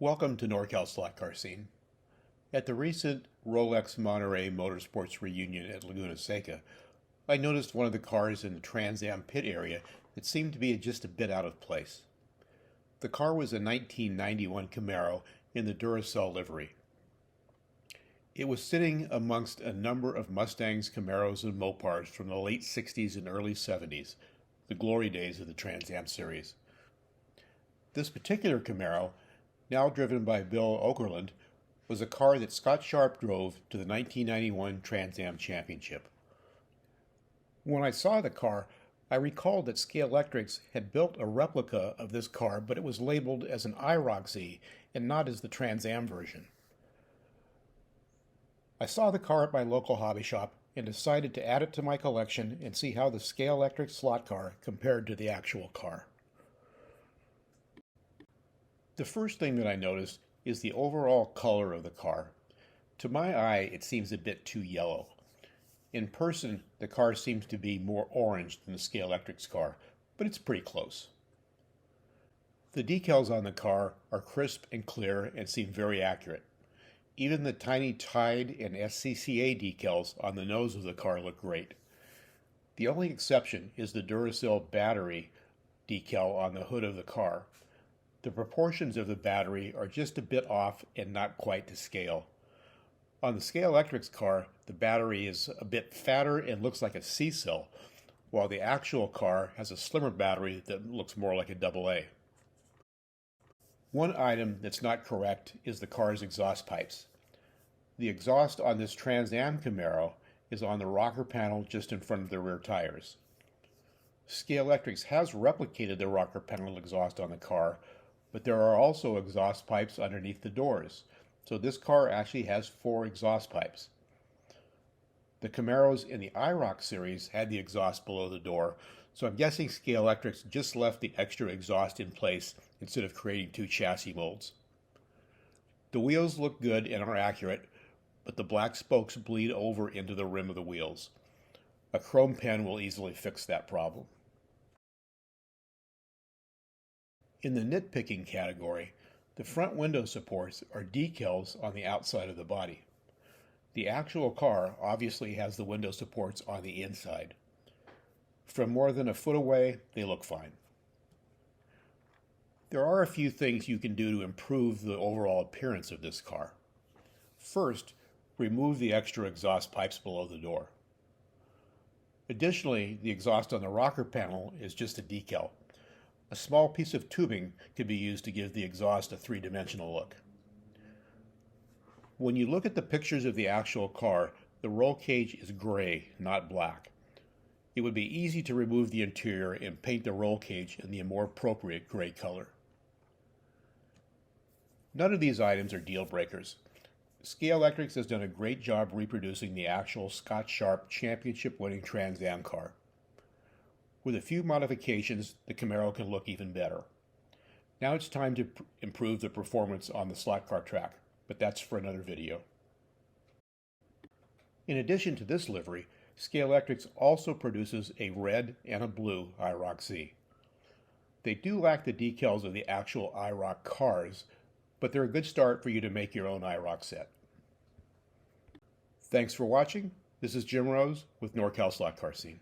Welcome to NorCal Slot Car Scene. At the recent Rolex Monterey Motorsports reunion at Laguna Seca, I noticed one of the cars in the Trans Am pit area that seemed to be just a bit out of place. The car was a 1991 Camaro in the Duracell livery. It was sitting amongst a number of Mustangs, Camaros, and Mopars from the late 60s and early 70s, the glory days of the Trans Am series. This particular Camaro, now driven by Bill Okerlund, was a car that Scott Sharp drove to the 1991 Trans Am Championship. When I saw the car, I recalled that Scalextric had built a replica of this car, but it was labeled as an IROC-Z and not as the Trans Am version. I saw the car at my local hobby shop and decided to add it to my collection and see how the Scalextric slot car compared to the actual car. The first thing that I noticed is the overall color of the car. To my eye, it seems a bit too yellow. In person, the car seems to be more orange than the Scalextric's car, but it's pretty close. The decals on the car are crisp and clear and seem very accurate. Even the tiny Tide and SCCA decals on the nose of the car look great. The only exception is the Duracell battery decal on the hood of the car. The proportions of the battery are just a bit off and not quite to scale. On the Scalextric's car, the battery is a bit fatter and looks like a C-cell, while the actual car has a slimmer battery that looks more like a AA. One item that's not correct is the car's exhaust pipes. The exhaust on this Trans Am Camaro is on the rocker panel just in front of the rear tires. Scalextric has replicated the rocker panel exhaust on the car, but there are also exhaust pipes underneath the doors, so this car actually has 4 exhaust pipes. The Camaros in the IROC series had the exhaust below the door, so I'm guessing Scalextric just left the extra exhaust in place instead of creating 2 chassis molds. The wheels look good and are accurate, but the black spokes bleed over into the rim of the wheels. A chrome pen will easily fix that problem. In the nitpicking category, the front window supports are decals on the outside of the body. The actual car obviously has the window supports on the inside. From more than a foot away, they look fine. There are a few things you can do to improve the overall appearance of this car. First, remove the extra exhaust pipes below the door. Additionally, the exhaust on the rocker panel is just a decal. A small piece of tubing could be used to give the exhaust a 3-dimensional look. When you look at the pictures of the actual car, the roll cage is gray, not black. It would be easy to remove the interior and paint the roll cage in the more appropriate gray color. None of these items are deal breakers. Scalextric has done a great job reproducing the actual Scott Sharp championship-winning Trans Am car. With a few modifications, the Camaro can look even better. Now it's time to improve the performance on the slot car track, but that's for another video. In addition to this livery, Scalextric also produces a red and a blue IROC-Z. They do lack the decals of the actual IROC cars, but they're a good start for you to make your own IROC set. Thanks for watching. This is Jim Rose with NorCal Slot Car Scene.